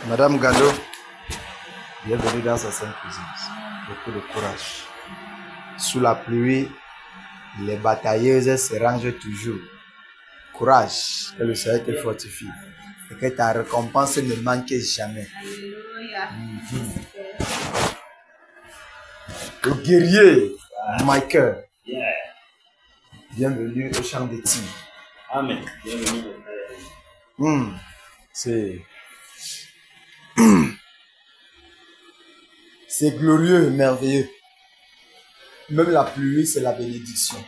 Madame Gallo, bienvenue dans sa sainte présence. Beaucoup de courage. Sous la pluie, les batailleuses se rangent toujours. Courage, que le Seigneur te fortifie et que ta récompense ne manque jamais. Le guerrier, Michael, bienvenue au champ de tir. Amen. Bienvenue. C'est glorieux et merveilleux. Même la pluie, c'est la bénédiction.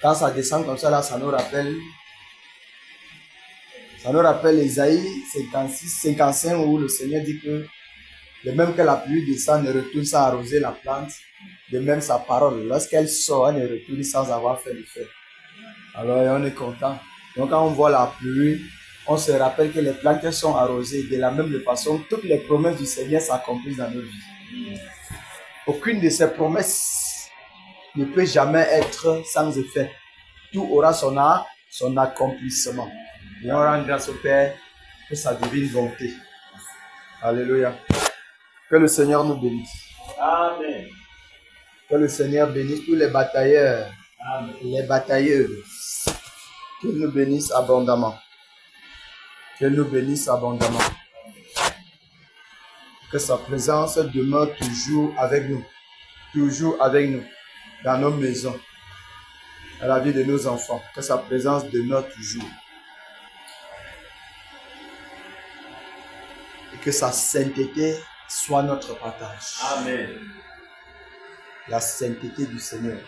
Quand ça descend comme ça, là, ça nous rappelle Ésaïe 56, 55, où le Seigneur dit que de même que la pluie descend, ne retourne sans arroser la plante, de même sa parole, lorsqu'elle sort, elle ne retourne sans avoir fait l'effet. Alors, on est content. Donc, quand on voit la pluie, on se rappelle que les plantes sont arrosées. De la même façon, toutes les promesses du Seigneur s'accomplissent dans nos vies. Aucune de ces promesses ne peut jamais être sans effet. Tout aura son accomplissement. Et on rend grâce au Père pour sa divine bonté. Alléluia. Que le Seigneur nous bénisse. Amen. Que le Seigneur bénisse tous les batailleurs, Amen. les batailleuses. Qu'il nous bénisse abondamment. Qu'il nous bénisse abondamment. Que sa présence demeure toujours avec nous. Toujours avec nous. Dans nos maisons. Dans la vie de nos enfants. Que sa présence demeure toujours. Et que sa sainteté soit notre partage. Amen. La sainteté du Seigneur.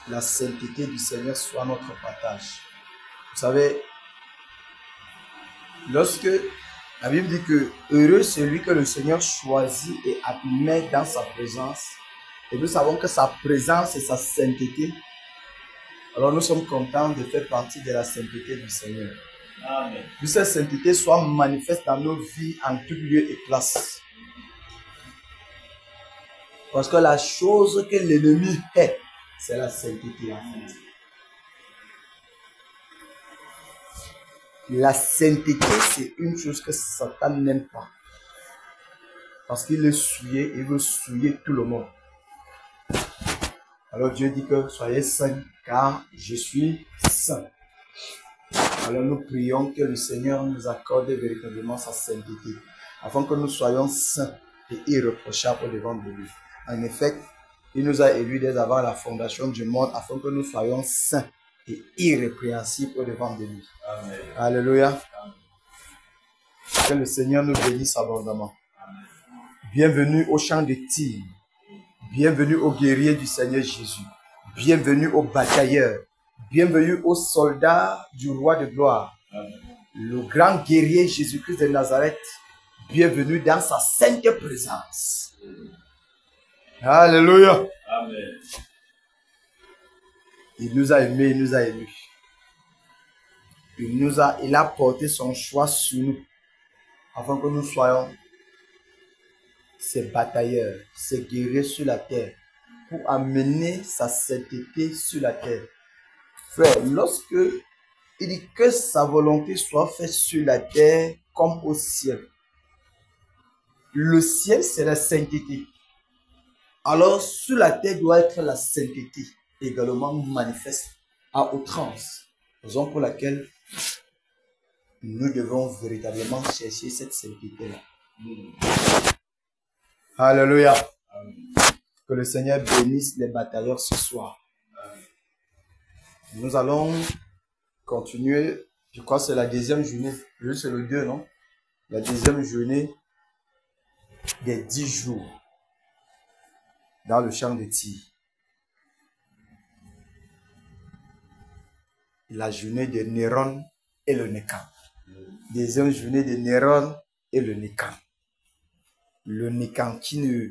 La sainteté du Seigneur soit notre partage. Vous savez, lorsque la Bible dit que heureux celui que le Seigneur choisit et admet dans sa présence, et nous savons que sa présence et sa sainteté, alors nous sommes contents de faire partie de la sainteté du Seigneur. Amen. Que cette sainteté soit manifeste dans nos vies en tout lieu et place. Parce que la chose que l'ennemi hait, c'est la sainteté en fait. La sainteté, c'est une chose que Satan n'aime pas. Parce qu'il est souillé, il veut souiller tout le monde. Alors Dieu dit que soyez saints, car je suis saint. Alors nous prions que le Seigneur nous accorde véritablement sa sainteté, afin que nous soyons saints et irréprochables au-devant de lui. En effet, il nous a élus dès avant la fondation du monde, afin que nous soyons saints et irrépréhensibles au-devant de lui. Amen. Alléluia. Amen. Que le Seigneur nous bénisse abondamment. Bienvenue au champ de tir. Bienvenue aux guerriers du Seigneur Jésus. Bienvenue aux batailleurs. Bienvenue aux soldats du roi de gloire. Amen. Le grand guerrier Jésus-Christ de Nazareth. Bienvenue dans sa sainte présence. Alléluia. Amen. Il nous a aimés, il nous a élus. Il a porté son choix sur nous, afin que nous soyons ses batailleurs, ses guerriers sur la terre, pour amener sa sainteté sur la terre. Frère, lorsque il dit que sa volonté soit faite sur la terre comme au ciel, le ciel c'est la sainteté. Alors sur la terre doit être la sainteté également manifeste à outrance. Raison pour laquelle nous devons véritablement chercher cette sainteté-là. Alléluia. Que le Seigneur bénisse les batailleurs ce soir. Nous allons continuer. Je crois que c'est la deuxième journée. C'est le 2, non? La deuxième journée des 10 jours dans le champ de tir. La journée de Néron et le Nécan. Deuxième journée de Néron et le Nécan. Le Nécan qui ne...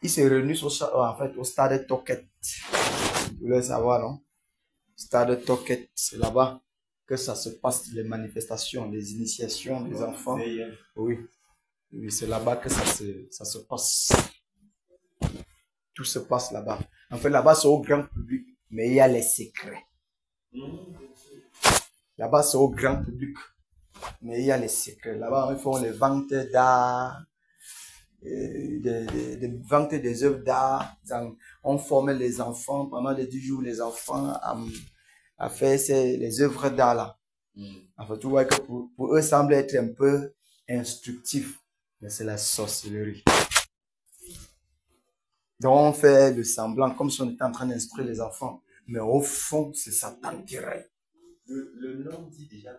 Il s'est réuni au stade Toket. Vous voulez savoir, non? Stade Toket, c'est là-bas que ça se passe, les manifestations, les initiations des enfants. Oui, oui, c'est là-bas que ça se passe. Tout se passe là-bas. En fait, là-bas, c'est au grand public, mais il y a les secrets. Là-bas, c'est au grand public. Mais il y a les secrets. Là-bas, ils font les ventes d'art, des ventes des œuvres d'art. On forme les enfants pendant les 10 jours, les enfants à faire les œuvres d'art là. En fait, tu vois que pour eux, ça semble être un peu instructif. Mais c'est la sorcellerie. Donc, on fait le semblant comme si on était en train d'instruire les enfants. Mais au fond, c'est Satan qui règne. Le nom dit déjà.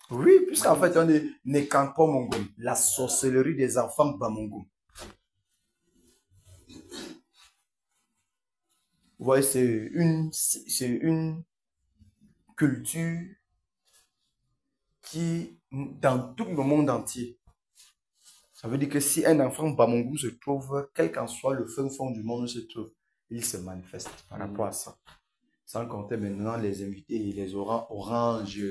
Oui, puisqu'en fait, on est Nekampo Mongom, la sorcellerie des enfants Bamongom. Vous voyez, c'est une culture qui, dans tout le monde entier, ça veut dire que si un enfant Bamongom se trouve, quel qu'en soit le fin fond du monde où se trouve, il se manifeste par rapport à ça. Sans compter maintenant les invités, les Orange,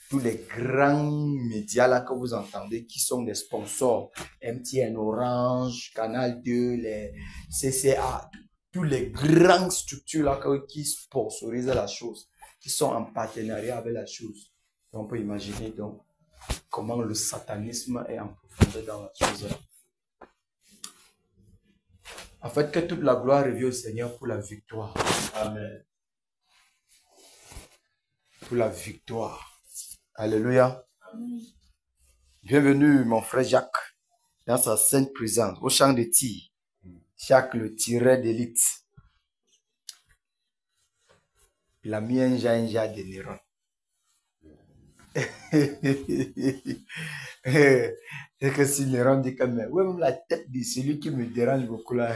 tous les grands médias là que vous entendez qui sont des sponsors. MTN, Orange, Canal 2, les CCA, tous les grandes structures là qui sponsorisent la chose, qui sont en partenariat avec la chose. On peut imaginer donc comment le satanisme est en profondeur dans la chose là. En fait, que toute la gloire revient au Seigneur pour la victoire. Amen. Pour la victoire. Alléluia. Amen. Bienvenue, mon frère Jacques, dans sa sainte présence, au champ de tir. Jacques, le tireur d'élite. Il a mis un janja de Néron. C'est que si Néron dit comme ouais, même la tête de celui qui me dérange beaucoup là.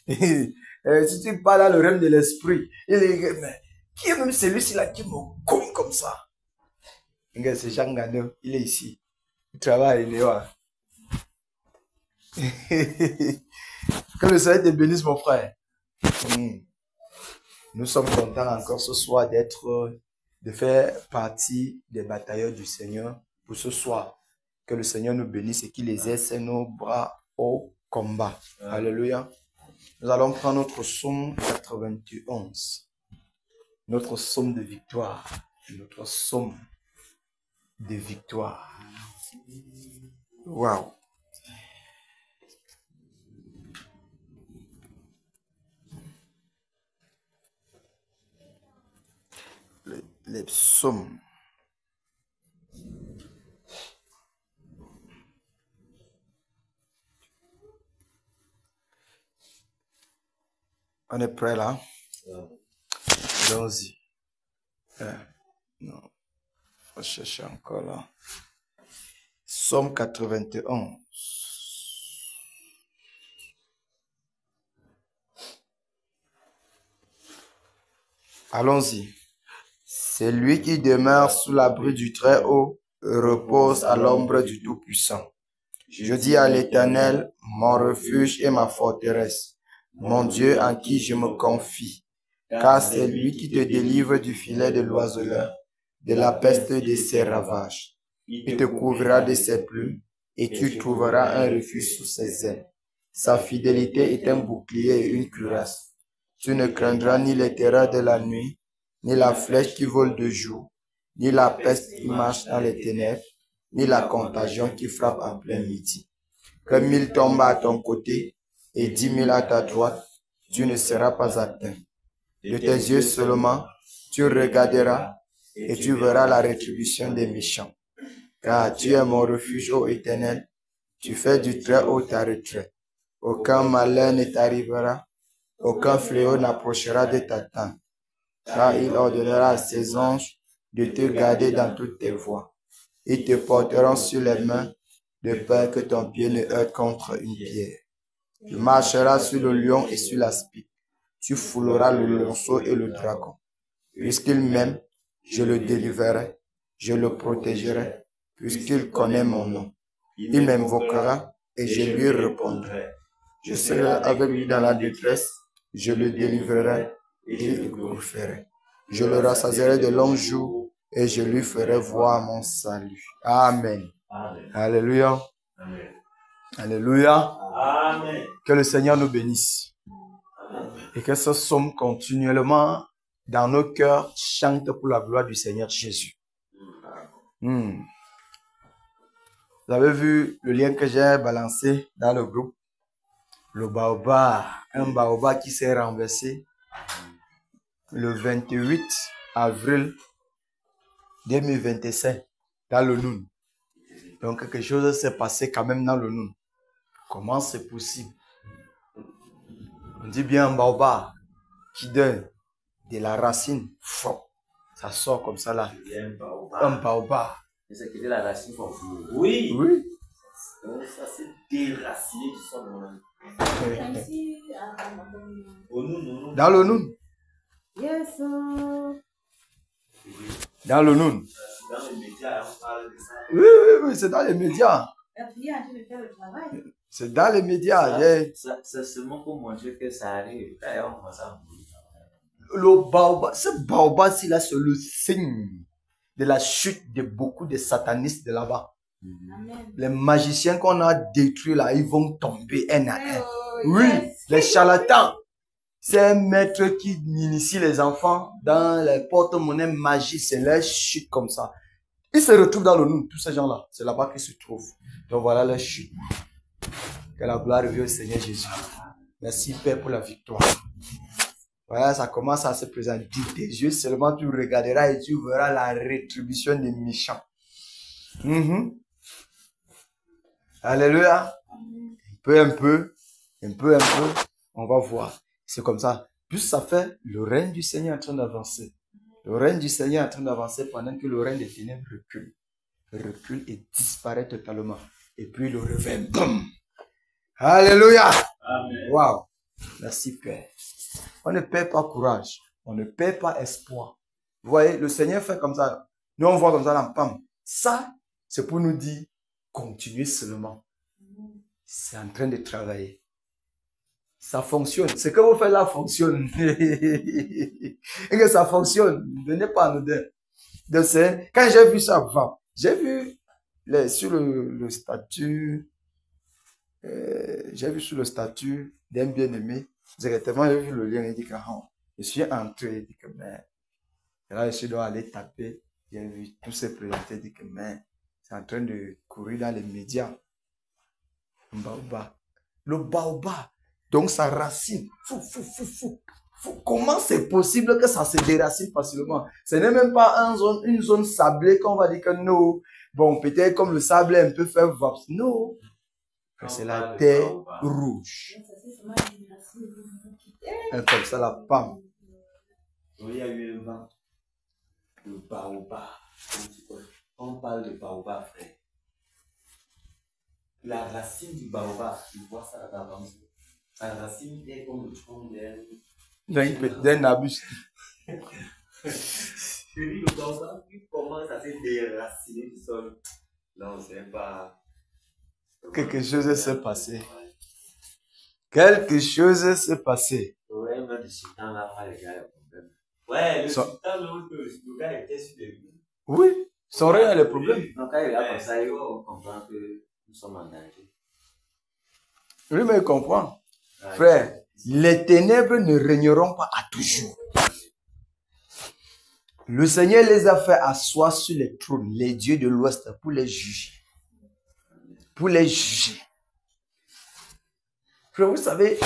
Si tu parles à le règne de l'esprit, il est mais qui est même celui-ci là qui me gomme comme ça? C'est Jean Gano, il est ici. Il travaille à Léa. Que le Seigneur te bénisse, mon frère. Nous sommes contents encore ce soir de faire partie des batailleurs du Seigneur pour ce soir. Que le Seigneur nous bénisse et qu'il exerce nos bras au combat. Alléluia. Nous allons prendre notre psaume 91. Notre psaume de victoire. Notre psaume de victoire. Waouh. Les psaumes. On est prêt là? Allons-y. Non. Faut chercher encore là. Psaume 91. Allons-y. C'est lui qui demeure sous l'abri du Très-Haut, repose à l'ombre du Tout-Puissant. Je dis à l'Éternel, mon refuge et ma forteresse, mon Dieu en qui je me confie, car c'est lui qui te délivre du filet de l'oiseleur, de la peste de ses ravages. Il te couvrira de ses plumes, et tu trouveras un refuge sous ses ailes. Sa fidélité est un bouclier et une cuirasse. Tu ne craindras ni les terreurs de la nuit, ni la flèche qui vole de jour, ni la peste qui marche dans les ténèbres, ni la contagion qui frappe en plein midi. Que 1000 tombent à ton côté et 10 000 à ta droite, tu ne seras pas atteint. De tes yeux seulement, tu regarderas et tu verras la rétribution des méchants. Car tu es mon refuge, ô Éternel, tu fais du Très-Haut ta retraite. Aucun malheur ne t'arrivera, aucun fléau n'approchera de ta tente. Car il ordonnera à ses anges de te garder dans toutes tes voies. Ils te porteront sur les mains, de peur que ton pied ne heurte contre une pierre. Tu marcheras sur le lion et sur l'aspic. Tu fouleras le lionceau et le dragon. Puisqu'il m'aime, je le délivrerai, je le protégerai, puisqu'il connaît mon nom. Il m'invoquera et je lui répondrai. Je serai avec lui dans la détresse, je le délivrerai et le glorifierai. Je le rassasierai de longs jours et je lui ferai voir mon salut. Amen. Amen. Alléluia. Amen. Alléluia. Amen. Que le Seigneur nous bénisse. Et que ce psaume continuellement dans nos cœurs, chante pour la gloire du Seigneur Jésus. Vous avez vu le lien que j'ai balancé dans le groupe? Le baobab, un baobab qui s'est renversé le 28 avril 2025 dans le Noun. Donc quelque chose s'est passé quand même dans le Noun. Comment c'est possible? On dit bien un baobab qui donne de la racine fort. Ça sort comme ça là. Un baobab. Et c'est que de la racine fort. Oui. Oui. Donc ça c'est déraciné qui sort dans le Dans le Noun. Yes. Dans le Noun. Dans les médias, on parle de ça. Oui, c'est dans les médias. La prière est en train de faire le travail. C'est dans les médias. C'est seulement pour montrer que ça arrive. Là, on commence à mourir. Le baobab, ce baobab-ci là, c'est le signe de la chute de beaucoup de satanistes de là-bas. Amen. Les magiciens qu'on a détruits là, ils vont tomber un à un. Oui, Yes. les charlatans. C'est un maître qui initie les enfants dans les porte-monnaies magiques, c'est leur chute comme ça. Ils se retrouvent dans le Noun, tous ces gens-là. C'est là-bas qu'ils se trouvent. Donc voilà leur chute. Que la gloire revienne au Seigneur Jésus. Merci Père pour la victoire. Voilà, ça commence à se présenter. Tes yeux seulement tu regarderas et tu verras la rétribution des méchants. Alléluia. Un peu, on va voir. C'est comme ça. Plus ça fait, le règne du Seigneur est en train d'avancer. Le règne du Seigneur est en train d'avancer pendant que le règne des ténèbres recule et disparaît totalement. Et puis le réveil, boum. Alléluia. Amen. Waouh. Merci Père. On ne perd pas courage. On ne perd pas espoir. Vous voyez, le Seigneur fait comme ça. Nous, on voit comme ça dans pam. Ça, c'est pour nous dire, continuez seulement. C'est en train de travailler. Ça fonctionne. Ce que vous faites là fonctionne. Et que ça fonctionne. Venez pas nous dire. Donc, quand j'ai vu ça avant, j'ai vu sur le statut, j'ai vu sur le statut d'un bien-aimé, directement j'ai vu le lien, il dit que je suis entré, il dit que mais, et là je dois aller taper, j'ai vu tout se présenter, il dit que mais, c'est en train de courir dans les médias. Le baobab, donc sa racine, comment c'est possible que ça se déracine facilement? Ce n'est même pas une zone sablée qu'on va dire que non. Bon, peut-être comme le sable est un peu fait vaps. Non. C'est la terre rouge. Comme ça, la pomme. Il y a eu un vent de baobab. On parle de baobab, frère. La racine du baobab, tu vois ça d'avance. La racine est comme le tronc d'un arbuste. Je dis le baobab qui commence à se déraciner du sol. Non, c'est pas. Quelque chose s'est passé. Quelque chose s'est passé. Ouais, mais le sultan là, les gars, il y a problème. Ouais, le sultan, le gars était sur les murs. Oui, son règne a le problème. Donc, quand il est là comme ça, il va comprendre que nous sommes en danger. Oui, mais il comprend. Frère, les ténèbres ne régneront pas à toujours. Le Seigneur les a fait asseoir sur les trônes, les dieux de l'Ouest, pour les juger. Pour les juger. Frère, vous savez,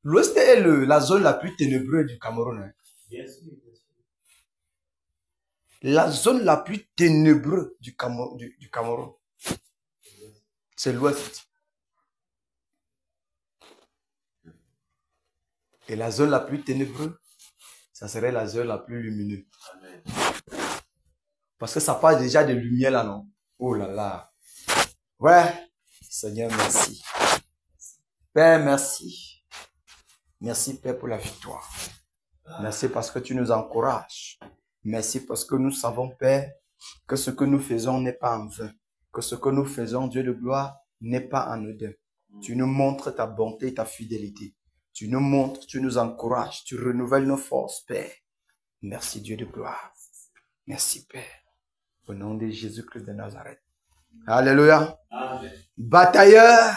l'Ouest est la zone la plus ténébreuse du Cameroun. Hein. Bien sûr, bien sûr. La zone la plus ténébreuse du Cameroun, c'est l'Ouest. Et la zone la plus ténébreuse, ça serait la zone la plus lumineuse. Amen. Parce que ça parle déjà de lumière là, non? Oh là là. Ouais. Seigneur, merci. Père, merci. Merci, Père, pour la victoire. Merci parce que tu nous encourages. Merci parce que nous savons, Père, que ce que nous faisons n'est pas en vain. Que ce que nous faisons, Dieu de gloire, n'est pas anodin. Tu nous montres ta bonté et ta fidélité. Tu nous montres, tu nous encourages, tu renouvelles nos forces, Père. Merci, Dieu de gloire. Merci, Père. Au nom de Jésus-Christ de Nazareth. Alléluia. Amen. Batailleur,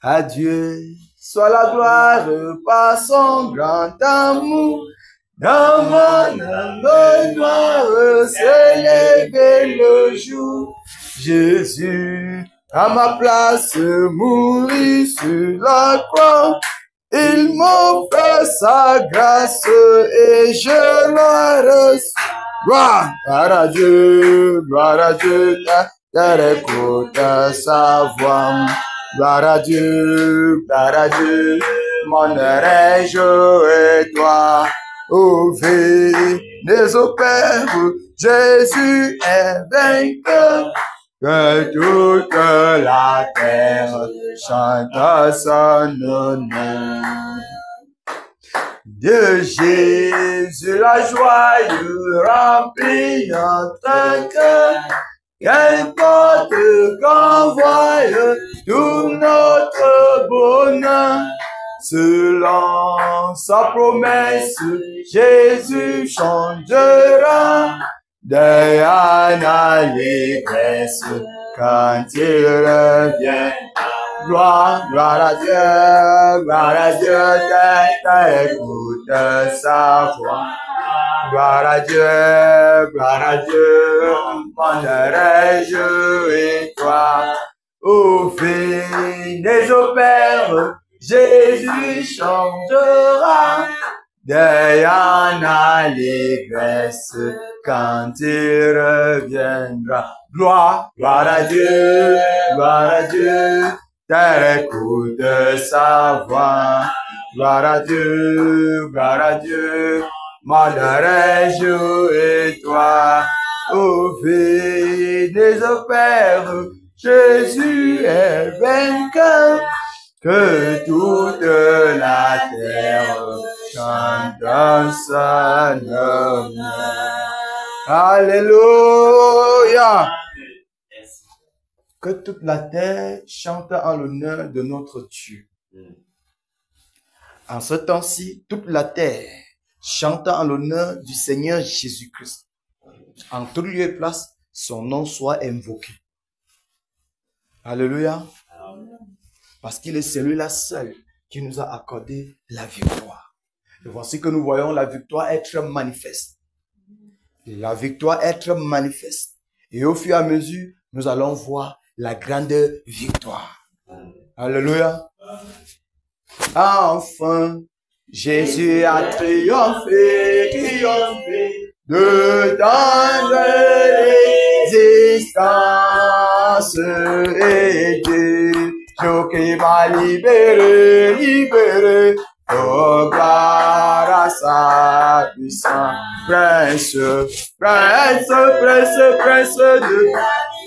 à Dieu soit la gloire par son grand amour. Dans mon âme noire s'est levé le jour. Jésus, à ma place, mourit sur la croix. Il m'offre sa grâce et je la reçois. Gloire à Dieu, écoute sa voix. Gloire à Dieu, mon oreille et toi. Venez au Père, Jésus est vainqueur. Que toute la terre chante son honneur. De Jésus la joie remplit notre cœur. Qu'importe qu'envoie tout notre bonheur. Selon sa promesse, Jésus changera d'un allégresse quand il revient. Gloire à Dieu, écoute sa voix. Gloire à Dieu, mon oreille et toi. Venez au Père, Jésus changera d'un allégresse quand il reviendra. Gloire à Dieu, écoute sa voix. Gloire à Dieu, mon oreille et toi. Venez au Père, Jésus est vainqueur. Que toute la terre chante son honneur. Alléluia. Que toute la terre chante en l'honneur de notre Dieu. En ce temps-ci, toute la terre chante en l'honneur du Seigneur Jésus-Christ. En tout lieu et place, son nom soit invoqué. Alléluia. Parce qu'il est celui-là seul qui nous a accordé la victoire. Et voici que nous voyons la victoire être manifeste. La victoire être manifeste. Et au fur et à mesure, nous allons voir la grande victoire. Alléluia. Enfin, Jésus a triomphé de tant de résistance et Dieu qui m'a libéré, oh gloire à sa puissance. Prince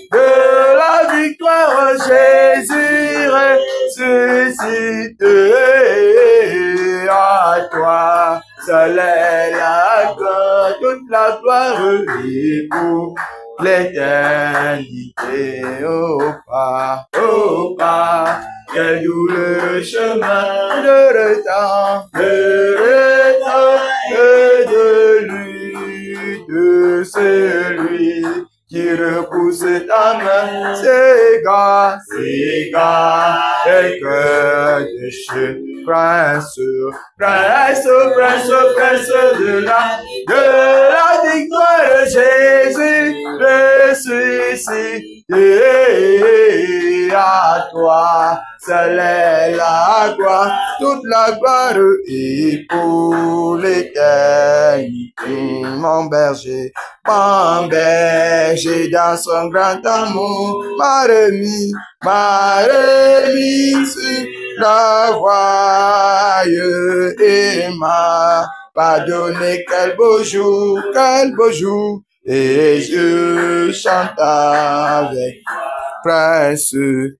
de la victoire, Jésus ressuscité. À toi, seul est la gloire, toute la gloire et pour l'éternité. Oh pas, quel douloureux chemin de retard et de lutte, celui qui repousse ta main, s'égare, et que déchet, prince de la victoire, Jésus ressuscité. À toi, seule est la gloire, toute la gloire est pour l'éternité. Mon berger dans son grand amour, m'a remis sur la voie et m'a pardonné. Quel beau jour, et je chante avec prince de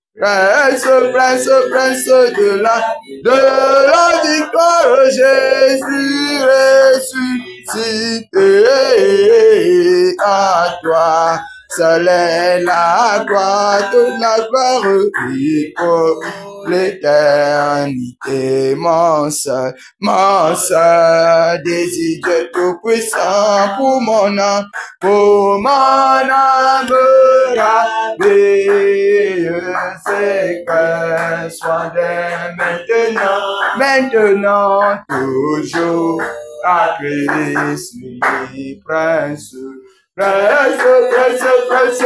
la victoire, Jésus ressuscité. À toi, seule est la gloire, toute la gloire et pour l'éternité. Mon seul désir de tout-puissant pour mon âme ravie, c'est que soit dès maintenant, toujours accrédité, prince, prince, prince, prince,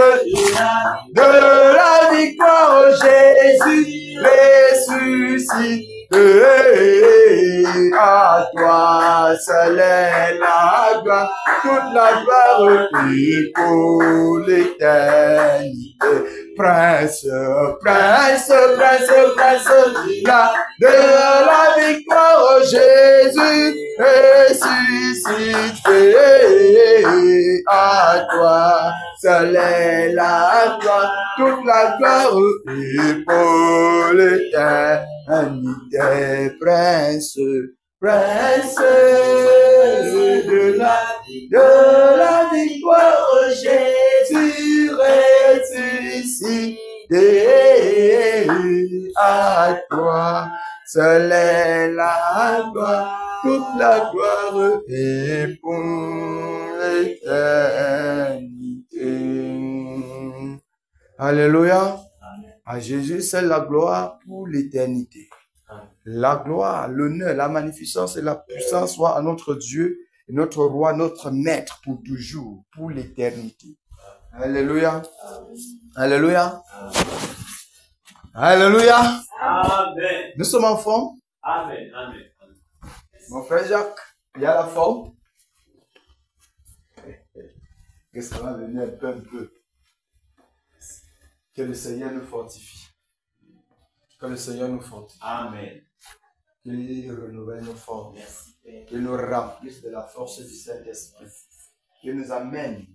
de la victoire, Jésus ressuscité. À toi seul est la gloire, toute la gloire est pour l'éternité. Prince, prince, prince, prince, de la victoire, Jésus ressuscité. À toi seul est la gloire, toute la gloire est pour l'éternité. Prince, prince de la victoire, Jésus ressuscité. À toi seul est la gloire, toute la gloire est pour l'éternité. Alléluia. À Jésus, c'est la gloire pour l'éternité. La gloire, l'honneur, la magnificence et la puissance soient à notre Dieu, notre roi, notre maître pour toujours, pour l'éternité. Alléluia. Alléluia. Alléluia. Amen. Nous sommes en forme. Amen. Amen. Mon frère Jacques, il y a la forme. Que ça va venir un peu. Que le Seigneur nous fortifie. Que le Seigneur nous fortifie. Amen. Qu'il renouvelle nos forces. Merci, Père. Qu'il nous remplisse de la force du Saint-Esprit. Qu'il nous amène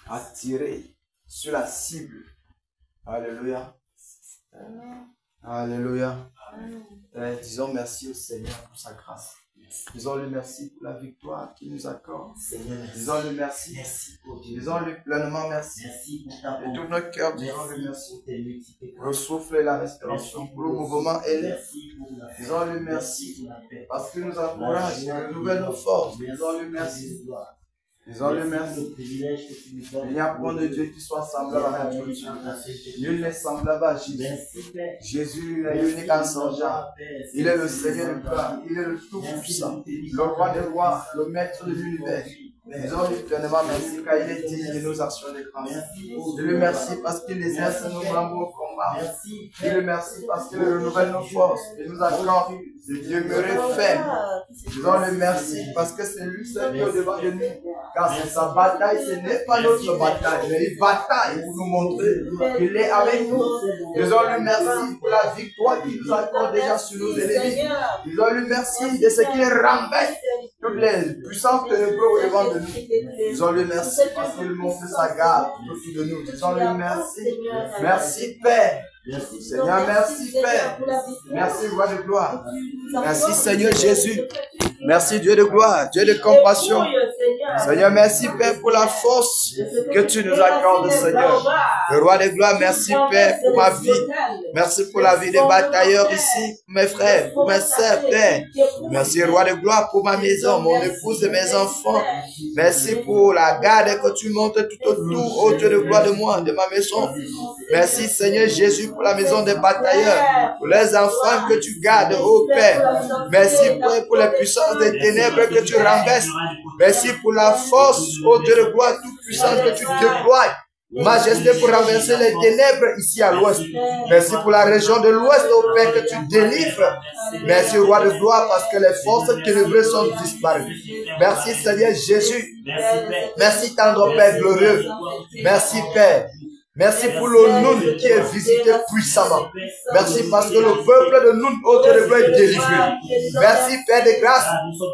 à tirer sur la cible. Alléluia. Amen. Alléluia. Amen. Disons merci au Seigneur pour sa grâce. Disons-lui merci pour la victoire qu'il nous accorde. Seigneur, merci. Disons-le merci. Merci pour Dieu. Disons-lui pleinement merci. Merci pour ta De bonté. tout notre cœur, disons-le Merci merci. pour tes multiples. Pour le souffle et la respiration, pour le mouvement et l'air. Merci pour la paix. Disons-le merci. Merci pour la paix. Parce qu'il nous encourage, il renouvelle nos forces. Disons-le merci. Disons-le merci. Le privilège que tu nous donnes. Il n'y a point de Dieu qui soit semblable à notre Dieu. Nul n'est semblable à Jésus. Merci, Père. Jésus est l'unique enseignant. Il est le Seigneur de gloire. Il est le Tout-Puissant. Le roi des rois, le maître de l'univers. Disons-lui pleinement merci car il est digne de nos actions de grâce. Dis-le merci parce qu'il exerce nos membres au combat. Dis-le merci parce qu'il renouvelle nos forces et nous accorde de demeurer fermes. Disons-le merci parce que c'est lui seul qui est au-devant de nous. Car c'est sa bataille, ce n'est pas notre bataille, mais une bataille pour nous montrer qu'il est avec nous. Disons-lui merci pour la victoire qu'il nous accorde déjà sur nos ennemis. Disons-lui merci de ce qu'il renverse toutes les puissances ténébreuses au-devant de nous. Disons-lui merci parce qu'il montre sa garde autour de nous. Disons-lui merci. Merci Père. Seigneur, merci Père. Merci Roi de gloire. Merci Seigneur Jésus. Merci Dieu de gloire, Dieu de compassion. Seigneur, merci Père pour la force que tu nous accordes, Seigneur. Le Roi de gloire, merci Père pour ma vie. Merci pour la vie des batailleurs ici, pour mes frères, pour mes sœurs, Père. Merci Roi de gloire pour ma maison, mon épouse et mes enfants. Merci pour la garde que tu montes tout autour, ô Dieu de gloire de moi, de ma maison. Merci Seigneur Jésus pour la maison des batailleurs, pour les enfants que tu gardes, ô Père. Merci Père pour les puissances des ténèbres que tu renverses. Merci pour la force, ô Dieu de gloire, toute puissance que tu déploies. Majesté pour renverser les ténèbres ici à l'ouest. Merci pour la région de l'ouest, ô Père, que tu délivres. Merci, Roi de gloire, parce que les forces ténébreuses sont disparues. Merci, Seigneur Jésus. Merci, tendre Père glorieux. Merci, Père. Merci pour le Nun qui est visité puissamment. Merci parce que le peuple de Nun, ô Dieu de gloire, est délivré. Merci, Père de grâce.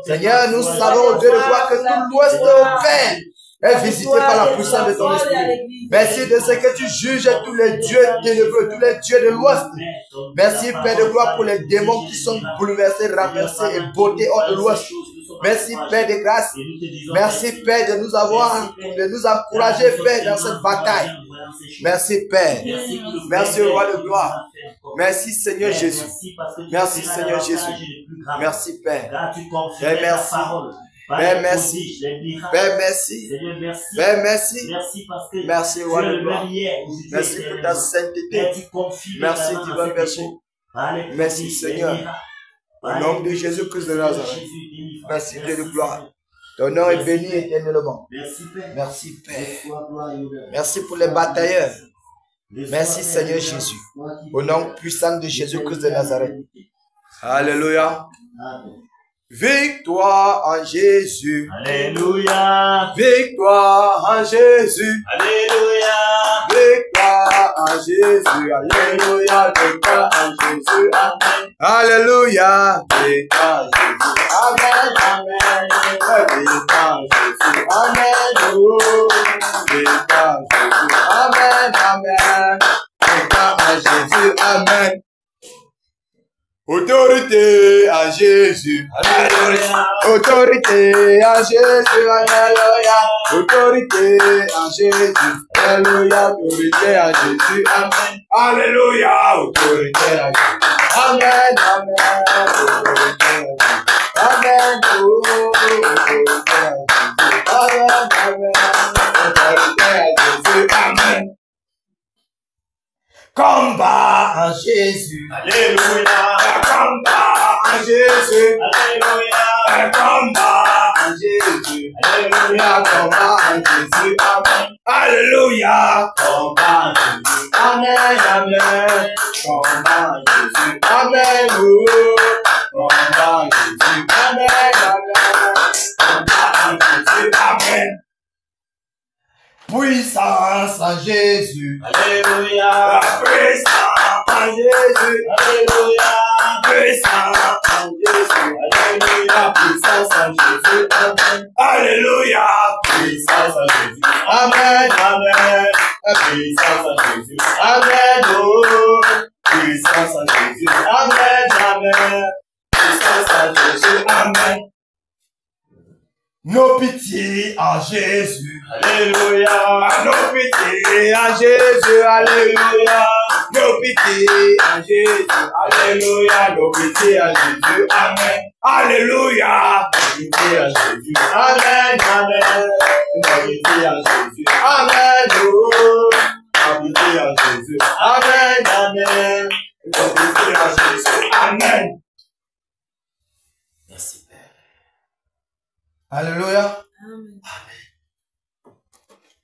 Seigneur, nous savons, ô Dieu de gloire, que tout l'ouest, ô Père, est visité par la puissance de ton esprit. Merci de ce que tu juges tous les dieux ténébreux, tous les dieux de l'ouest. Merci, Père de gloire, pour les démons qui sont bouleversés, renversés et bottés hors de l'ouest. Merci, Père de grâce. Merci, Père, de nous encourager, Père, dans cette bataille. Merci, Père. Merci, Roi de gloire. Merci, Seigneur Jésus. Merci, Seigneur Jésus. Merci, Père. Père, merci. Père, merci. Père, merci. Père, merci. Merci, Roi de gloire. Merci pour ta sainteté. Merci, divin berger. Merci, Seigneur. Au nom de Jésus-Christ de Nazareth. Merci, Dieu de gloire. Ton nom est Merci, béni Père. éternellement. Merci, Père. Merci, Père. Laisse-toi gloire et honneur. Merci pour les batailleurs. Laisse-toi, Merci, Père, Seigneur honneur, Jésus. toi qui Au nom fais puissant de Jésus-Christ de l'éternité à Nazareth. l'éternité. Alléluia. Amen. Victoire en Jésus. Alléluia. Victoire en Jésus. Alléluia. Victoire en Jésus. Alléluia. Victoire en Jésus. Amen. Alléluia. Victoire en Jésus. Amen. Amen. Victoire en Jésus. Amen. Oh. Victoire en Jésus. Amen. Amen. Victoire en Jésus. Amen. Autorité à Jésus. Alléluia. Autorité à Jésus. Alléluia. Autorité à Jésus. Alléluia. Autorité à Jésus. Amen. Alléluia. Autorité à Jésus. Amen. Amen. Autorité à Jésus. Amen. Oh, autorité à Jésus. Amen. Amen. Autorité à Jésus. Amen. Combat en Jésus. Alléluia. Combat en Jésus. Alléluia. Combat en Jésus. Alléluia. Combat en Jésus. Amen. Alléluia. Combat en Jésus. Amen. Amen. Combat en Jésus. Amen. Oh. Combat en Jésus. Amen. Amen. Combat en Jésus. Amen. Puissance en Jésus. Alléluia. Puissance en Jésus. Alléluia. Puissance en Jésus. Alléluia. Puissance en Jésus. Amen. Alléluia. Puissance en Jésus. Amen. Amen. Puissance en Jésus. Amen. Oh. Puissance en Jésus. Amen. Amen. Puissance en Jésus. Amen. Nos pitiés en Jésus. Alléluia. Nos pitiés en Jésus. Alléluia. Nos pitiés en Jésus. Alléluia. Nos pitiés en Jésus. Amen. Alléluia. Nos pitiés en Jésus. Amen. Amen. Nos pitiés en Jésus. Amen. Oh. Nos pitiés en Jésus. Amen. Amen. Nos pitiés en Jésus. Amen. Merci, Père. Alléluia. Amen.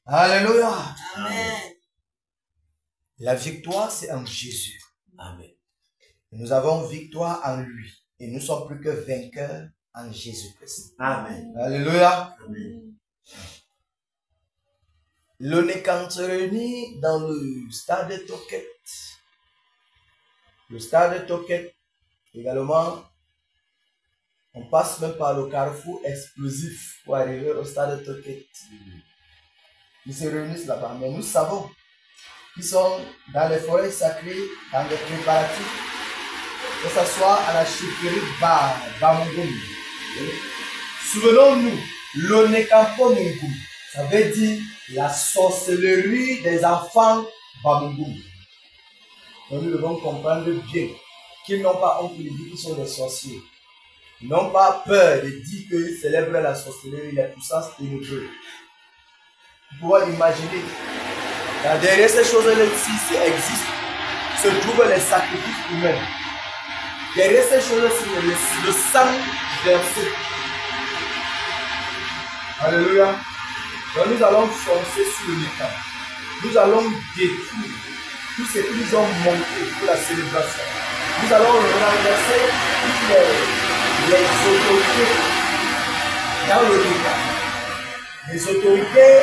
Alléluia. Amen. La victoire, c'est en Jésus. Amen. Nous avons victoire en lui. Et nous sommes plus que vainqueurs en Jésus-Christ. Amen. Alléluia. Amen. L'on est quand se réunit dans le stade de Toket. Le stade de Toket, également, on passe même par le carrefour explosif pour arriver au stade de Toket. Ils se réunissent là-bas, mais nous savons qu'ils sont dans les forêts sacrées, dans les préparatifs, que ce soit à la chefferie Bamungum. Souvenons-nous, l'Onekampo Mungum, ça veut dire la sorcellerie des enfants Bamungum. Donc nous devons comprendre bien qu'ils n'ont pas honte de dire qu'ils sont des sorciers. Ils n'ont pas peur de dire qu'ils célèbrent la sorcellerie, la puissance ténébreuse. Vous pouvez imaginer, derrière ces choses-ci existent, se trouvent les sacrifices humains. Derrière ces choses-ci, le sang versé. Alléluia. Donc nous allons foncer sur le camp. Nous allons détruire tout ce qui nous ont monté pour la célébration. Nous allons renverser toutes les autorités dans le camp. Les autorités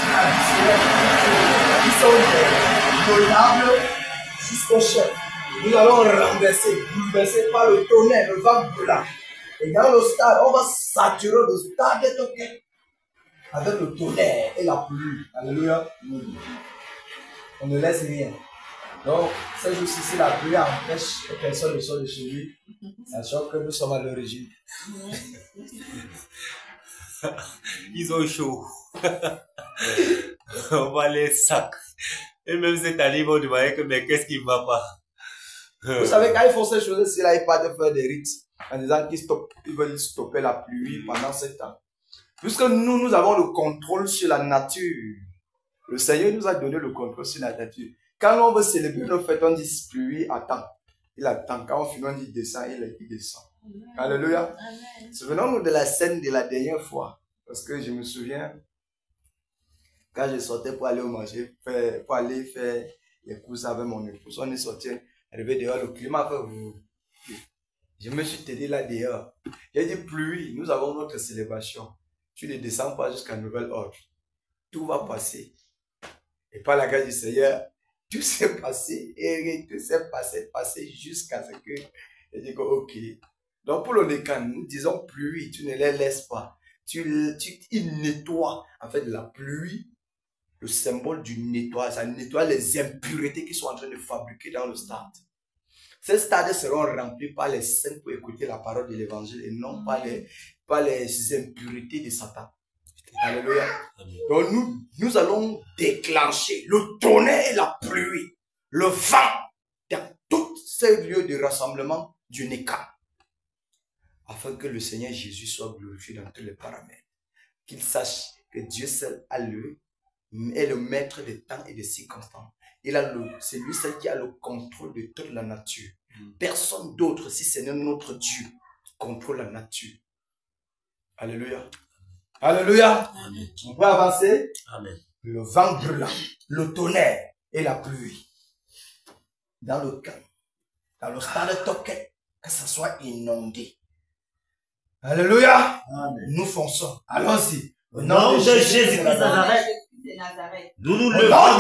traditionnelles qui sont notables jusqu'au chef. Nous allons renverser, bouleverser par le tonnerre, le vent blanc. Et dans le stade, on va saturer le stade de Toket avec le tonnerre et la pluie. Alléluia. On ne laisse rien. Donc, ce jour-ci, si la pluie empêche que personne ne sorte de chez lui, sachant que nous sommes à l'origine. Ils ont chaud. On va les sacs. Et même cette année, ils vont demander que, mais qu'est-ce qui ne va pas? Vous savez, quand ils font ces choses-ci, là, ils partent faire des rites en disant qu'ils veulent stopper la pluie pendant ce temps. Puisque nous avons le contrôle sur la nature. Le Seigneur nous a donné le contrôle sur la nature. Quand on veut célébrer nos fêtes, on dit pluie, attend. Il attend. Quand on finit, on dit descend, il descend. Alléluia. Souvenons-nous de la scène de la dernière fois. Parce que je me souviens, quand je sortais pour aller au marché, pour aller faire les courses avec mon épouse, on est sorti, arrivé dehors, le climat fait... Je me suis tenu là dehors. J'ai dit, pluie, nous avons notre célébration. Tu ne descends pas jusqu'à nouvel ordre. Tout va passer. Et par la grâce du Seigneur, tout s'est passé, et tout s'est passé jusqu'à ce que je dis que, ok. Donc pour le décan, nous disons pluie, tu ne les laisses pas. Il nettoie, en fait, la pluie, le symbole du nettoyage, ça nettoie les impuretés qui sont en train de fabriquer dans le stade. Ces stades seront remplis par les saints pour écouter la parole de l'évangile et non par les impuretés de Satan. Alléluia. Donc nous allons déclencher le tonnerre et la pluie, le vent dans tous ces lieux de rassemblement du Nécan, afin que le Seigneur Jésus soit glorifié dans tous les paramètres. Qu'il sache que Dieu seul est le maître des temps et des circonstances. C'est lui seul qui a le contrôle de toute la nature. Personne d'autre, si ce n'est notre Dieu, qui contrôle la nature. Alléluia. Alléluia. Amen. On peut avancer. Amen. Le vent brûlant, le tonnerre et la pluie. Dans le camp, dans le stade Toquet, que ça soit inondé. Alléluia. Amen. Nous fonçons. Allons-y. Au nom de Jésus-Christ de Nazareth, nous nous levons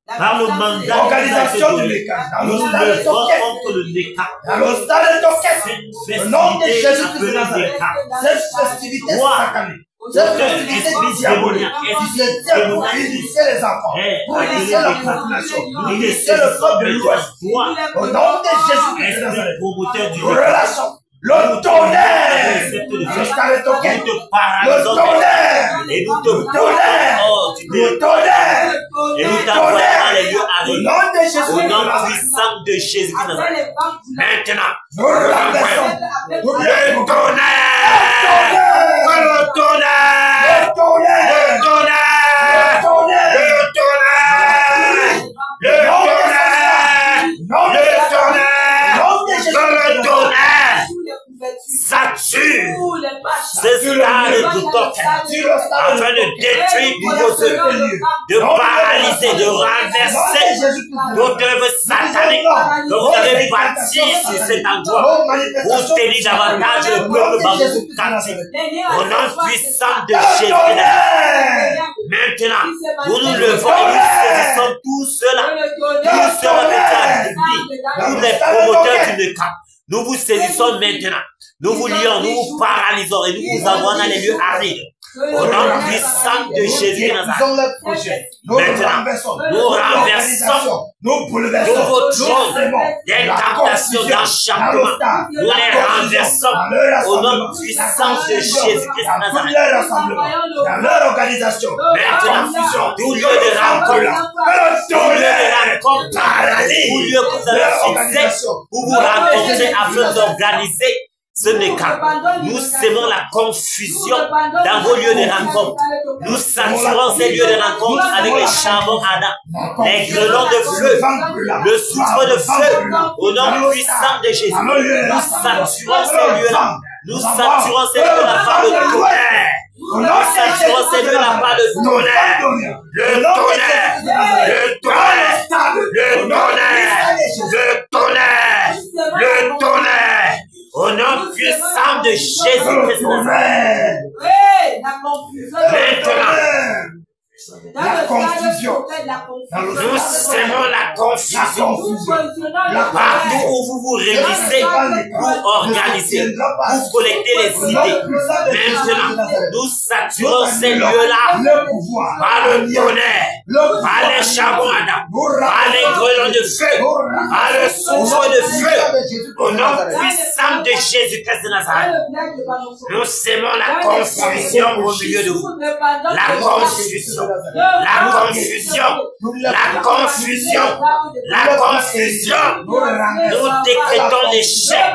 par le mandat l'organisation du Nécan, dans le stade de Toquet, contre le Nécan, dans le stade de Toquet, au nom de Jésus-Christ de Nazareth, cette festivité satanée, cette festivité diabolique, qui se tient pour initier les enfants, pour initier la population, pour initier le peuple de l'Ouest, au nom de Jésus-Christ de Nazareth, relâchons le tonnerre, le stade de Toquet, le tonnerre, et nous te tonnerre, le tonnerre, et nous t'envoyons dans les lieux au arides. nom de Jésus, Au nom puissant de Jésus-Christ de Nazareth. Maintenant, nous renversons le tonnerre, le tonnerre, le tonnerre, le tonnerre, le tonnerre, le tonnerre, le tonnerre, le tonnerre, le tonnerre, sature ce stade du Toquet afin de détruire vos œuvres, de paralyser, de renverser toute œuvre satanique que vous avez bâtie sur cet endroit pour tenir davantage le peuple bambou captif. Au nom puissant de Jésus. Maintenant, nous nous levons et nous saisissons tous ceux-là, tous ceux-là qui tous les promoteurs du Nécan. Nous vous saisissons maintenant. Nous vous lions, nous vous paralysons et nous vous envoyons dans les lieux arides. Au nom puissant de Jésus de Nazareth. Maintenant, nous renversons, nous vautrons des tentations d'enchantement. Nous les renversons au nom puissant de Jésus-Christ de Nazareth. Dans leur organisation, maintenant, tout lieu de rencontre, tout lieu que vous avez fixé, vous vous rencontrez afin d'organiser ce Nécan. Nous sémons la confusion dans vos lieux de rencontre. Nous saturons ces lieux de rencontre avec les charbons ardents, les grelons de feu, le soufre de feu, au nom puissant de Jésus. Nous saturons ces lieux-là. Nous saturons ces lieux-là par le tonnerre. Nous saturons ces lieux-là par le tonnerre. Le tonnerre, le tonnerre, le tonnerre, le tonnerre, le tonnerre. Au nom puissant de Jésus-Christ. Maintenant, la confusion. Nous sémons la confusion. Partout où vous vous réunissez pour organiser, pour collecter les idées. Maintenant, nous saturons ces lieux-là par le tonnerre, par les charbons ardents, par les grelons de feu, par le souffle de feu. Au nom puissant de Jésus-Christ de Nazareth, nous sémons la confusion au milieu de vous. La confusion. La confusion, la confusion, la confusion. Nous décrétons l'échec.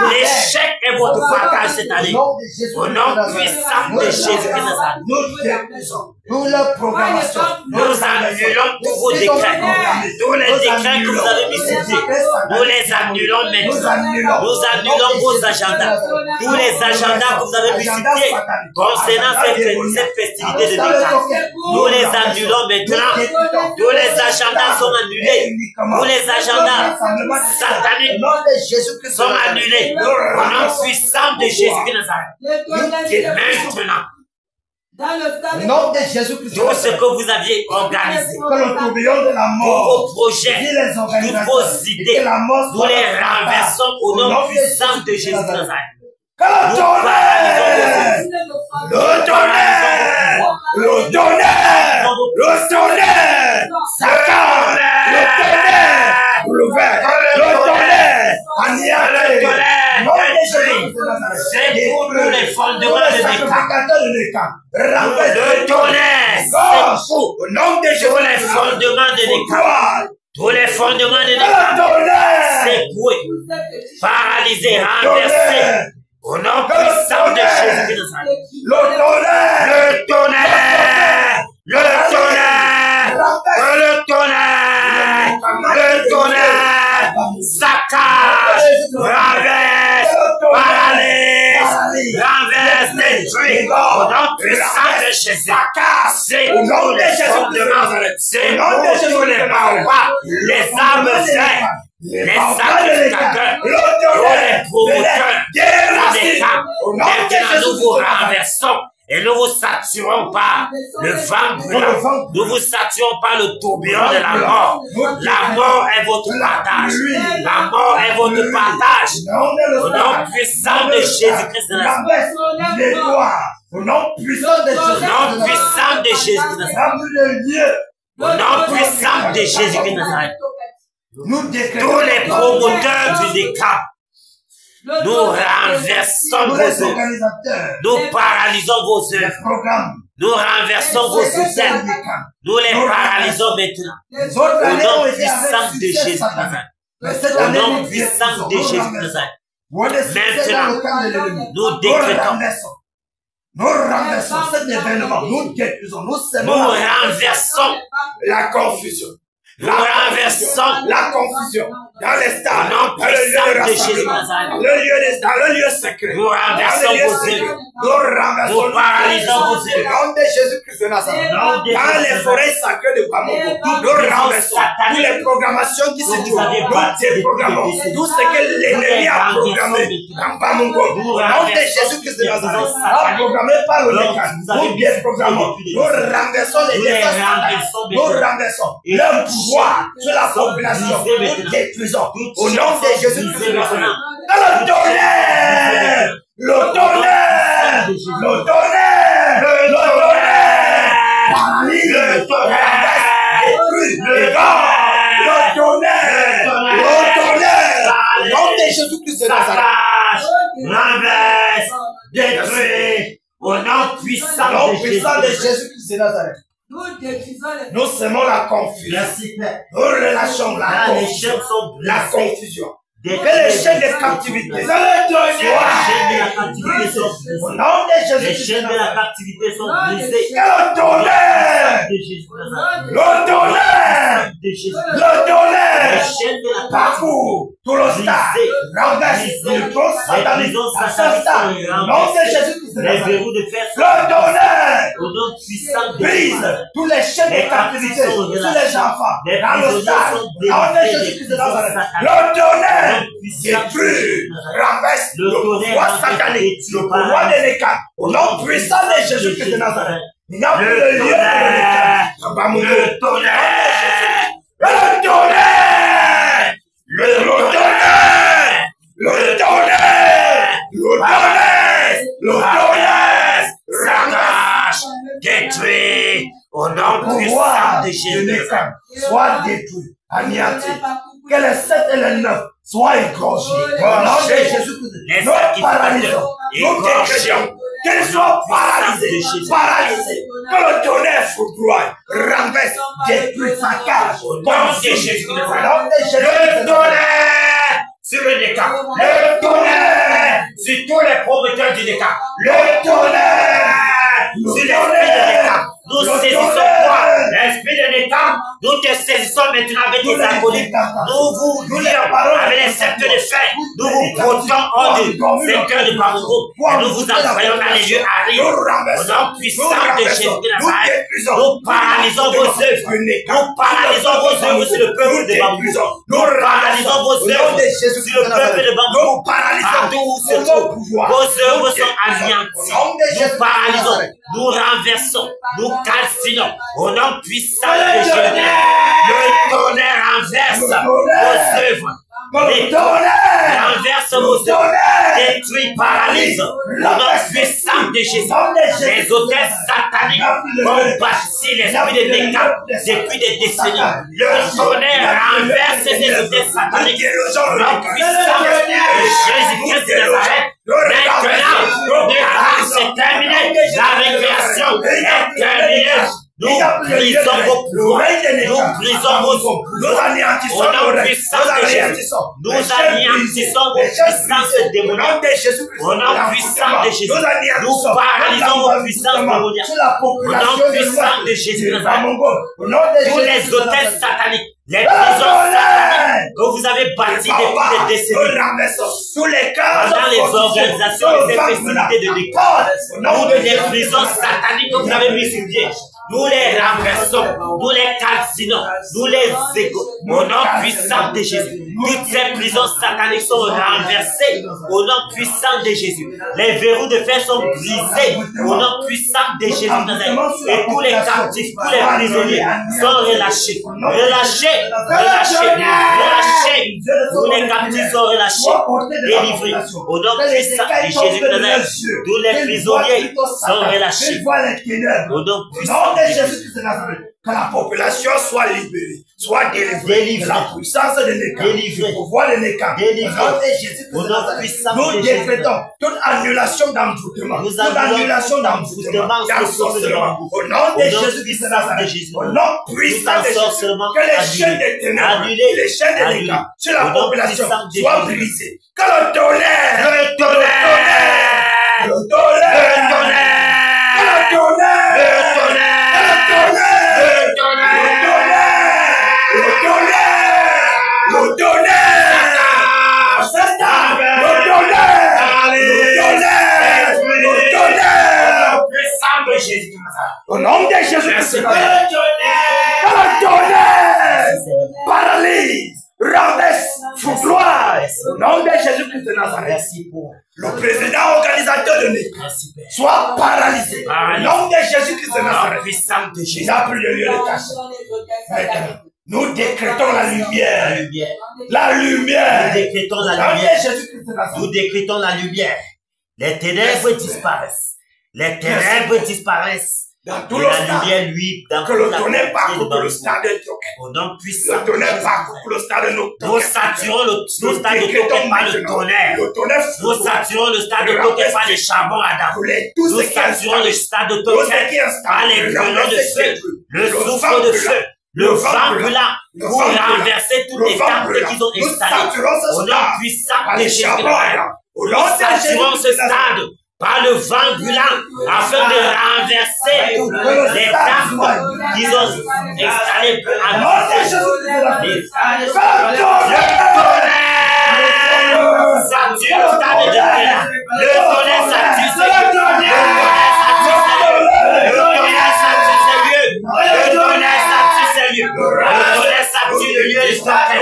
L'échec est votre partage cette année. Au nom puissant de Jésus-Christ. Nous détruisons Toutes les programmations. Nous annulons tous vos décrets. Tous les décrets que vous avez mis sur pied. Nous les annulons maintenant. Nous annulons vos agendas. Tous les agendas que vous avez mis sur pied concernant cette festivité de Mika. Nous les annulons maintenant. Tous les agendas sont annulés. Tous les agendas sataniques sont annulés. Au nom puissant de Jésus-Christ Nazareth. Et maintenant, Au nom de Jésus-Christ, tout ce que vous aviez organisé, que le tourbillon de la tous mort, vos projets, toutes vos idées, nous les renversons au nom puissant de Jésus-Christ Nazareth. que le tonnerre, le tonnerre, le tonnerre, le tonnerre, Satan, le tonnerre, le tonnerre, anéanti, c'est pour nous les fondements de Mika. Le tonnerre, c'est pour au nom de Jésus, tous les fondements de Mika. Tous les fondements de Mika, le tonnerre, c'est pour paralyser, renverser. Au nom puissant de Jésus-Christ Nazareth. le tonnerre, Le tonnerre, le tonnerre, le tonnerre, le tonnerre, saccage, renverse, paralyse, renverse, détruit. Au nom puissant de Jésus. C'est au nom de les fondements, Jésus, c'est pour tous les baobabs, les âmes saintes, les sacrificateurs, tous les promoteurs, les camps. Maintenant, nous vous renversons et nous vous saturons par le vent brûlant. Nous vous saturons par le tourbillon de la mort. La mort est votre partage. La mort est votre partage. Au nom puissant de Jésus-Christ de Nazareth. au nom puissant de Au nom puissant de Jésus-Christ de Nazareth. Au nom puissant de Jésus-Christ de Nazareth. Nous Tous les promoteurs du décap, nous renversons vos œuvres. Nous paralysons vos œuvres. Nous renversons vos systèmes. Nous les paralysons maintenant. Au nom puissant de Jésus de Nazareth. Au nom puissant de Jésus de Nazareth. Maintenant, nous décrétons. Nous renversons cet événement. Nous détruisons. Nous Nous renversons la confusion. Nous renversons la confusion dans les stades, dans dans le lieu de rassemblement, dans le lieu secret. Nous renversons vos œuvres. Nous paralysons vos œuvres. Au nom de Jésus-Christ de Nazareth. Dans les forêts sacrées de Bamongo, nous renversons toutes les programmations qui se trouvent. Nous déprogrammons tout ce que l'ennemi a programmé dans Bamongo. Au nom de Jésus-Christ de Nazareth. A programmé par le mécan. Nous déprogrammons. Nous renversons les désastres. Nous renversons leur pouvoir sur la population. Nous détruisons. Au nom de Jésus-Christ de Nazareth. Le tonnerre! Le tonnerre! Le tonnerre! Le tonnerre! Paralyse! Le tonnerre! Détruit! Le tonnerre! Le tonnerre! Au nom de Jésus-Christ de Nazareth. Renverse! Détruit! Au nom puissant de Jésus-Christ de Nazareth. Nous semons la confusion. Nous relâchons la confusion. Que les chaînes de captivité soient au nom de Jésus. Les chaînes de la captivité sont brisées. Le tonnerre! Le tonnerre! Le tonnerre! Parcours, tout le stade, renverse le trône satanique. Au nom de Jésus-Christ. Les verrous de fer sont le tonnerre! au nom puissant de Brise tous les chaînes de captivité sur les enfants. Dans le stade, au nom de Jésus-Christ de Nazareth. Le tonnerre! Détruit, renverse le pouvoir satanique, le pouvoir de l'écart. Au nom puissant de Jésus-Christ de Nazareth. Il n'y a plus de lieu de l'écart. le tonnerre, Le tonnerre! Le tonnerre! Le tonnerre! Le tonnerre! Le tonnerre! s'arrache, détruit, au nom puissant de Jésus. Soit détruit, anéanti. Que les 7 et les 9 soient égorgés. Au nom de Jésus-Christ, nous paralysons, nous décrétons qu'ils soient paralysés, paralysés. Que le tonnerre foudroie, renverse, détruit sa cage. Au nom de Jésus. Le tonnerre sur le décap. Le tonnerre sur tous les promoteurs du décap. Le tonnerre sur l'esprit du décap. Nous maintenant avec les acolytes, nous vous lions avec les sceptres de fer, nous vous portons hors du secteur de Bambouk, et nous vous envoyons dans les lieux arides. Au nom puissant de Jésus de Nazareth, nous paralysons vos œuvres, nous paralysons vos œuvres sur le peuple de Bambouk, nous paralysons vos œuvres sur le peuple de Bambouk, partout où se trouve, vos œuvres sont anéanties, nous paralysons, nous renversons, nous calcinons, au nom puissant de Jésus, le tonnerre renverse vos œuvres. Renverse vos œuvres, détruit, paralyse, au nom puissant de Jésus. Les hôtels sataniques ont bâti l'esprit de décap depuis des décennies. Le tonnerre renverse ces hôtels sataniques, au nom puissant de Jésus-Christ de Nazareth. Maintenant, c'est terminé, la récréation est terminée. Nous brisons vos pouvoirs, nous brisons vos pouvoirs, nous anéantissons vos puissances, nous anéantissons vos puissances démoniaques, au nom puissant de Jésus, nous paralysons vos puissances démoniaques, au nom puissant de Jésus, tous les hôtels sataniques, les prisons sataniques que vous avez bâties depuis des décennies, pendant les organisations et les festivités de l'école, toutes les prisons sataniques que vous avez mises sur pied, nous les renversons, nous les calcinons, nous les égaux, au nom puissant de Jésus. Toutes ces prisons sataniques sont renversées au nom puissant de Jésus. Les verrous de fer sont brisés au nom puissant de Jésus. Et tous les captifs, tous les prisonniers sont relâchés. Relâchés, relâchés, relâchés. Tous les captifs sont relâchés, délivrés au nom puissant de Jésus. Tous les prisonniers sont relâchés au nom puissant de Jésus. Que la population soit libérée, soit délivrée de la puissance de l'État, du pouvoir de l'État. Nous décrétons toute annulation d'envoûtement, toute annulation d'envoûtement, d'ensorcellement, au nom de Jésus-Christ de Nazareth, au nom puissant de Jésus, que les chaînes des ténèbres, les chaînes de l'État sur la population soient brisées, que le tonnerre, le tonnerre, le tonnerre, le tonnerre, le tonnerre, le tonnerre, au nom de Jésus-Christ, le tonnerre paralyse, renverse, foudroie, au nom de Jésus-Christ de Nazareth. Le président organisateur de l'État soit paralysé, au nom de Jésus-Christ de Nazareth. Il n'y a plus de lieu de cachette. Nous décrétons la lumière. La lumière. Nous décrétons la lumière. Nous décrétons la lumière. Les ténèbres disparaissent. Les ténèbres disparaissent. Dans tout et le la stade, lumière, lui, dans que le tonnerre parcourt le stade de Toké. Au nom puissant. Le tonnerre parcourt le stade de Toké. Nous saturons le stade de Toké par le tonnerre. Nous saturons le stade de Toké par les charbons Adam. Nous saturons le stade de Toké par les grenons de feu, le souffle de feu, le vent brûlant pour renverser tous les temples qu'ils ont installés. Au nom puissant de Jésus. Nous saturons ce stade par le vent brûlant afin de renverser tous les temples qu'ils ont installés pour renverser le tonnerre sature le stade de Béla. Le tonnerre sature ce lieu. Le tonnerre sature ce lieu. Le tonnerre sature ce lieu. Le tonnerre sature le lieu de Toké.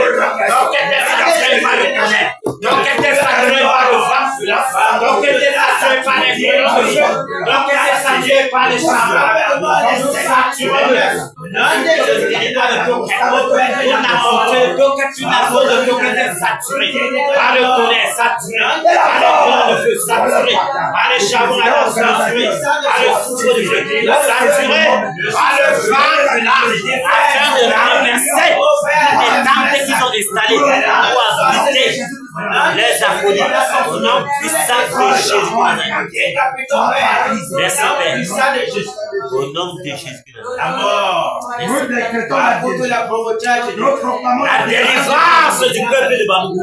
Donc elle est saturée par le tonnerre. Donc elle est saturée par le vent brûlant. Donc elle est saturée par les grenons de feu. Donc elle est saturée par les charbons. Saturée. Non, Jésus par le Toké. On a montré le Toké. Tu n'as pas de Toké saturé par le tonnerre, saturé par les grenons de feu, saturé par les charbons saturé par le souffle de feu, saturé par le vent brûlant afin de renverser les temples qu'ils ont installés pour habiter les acolytes au nom puissant de Jésus. Merci Père. Au nom de Jésus. La mort. La délivrance du peuple de Bambouk.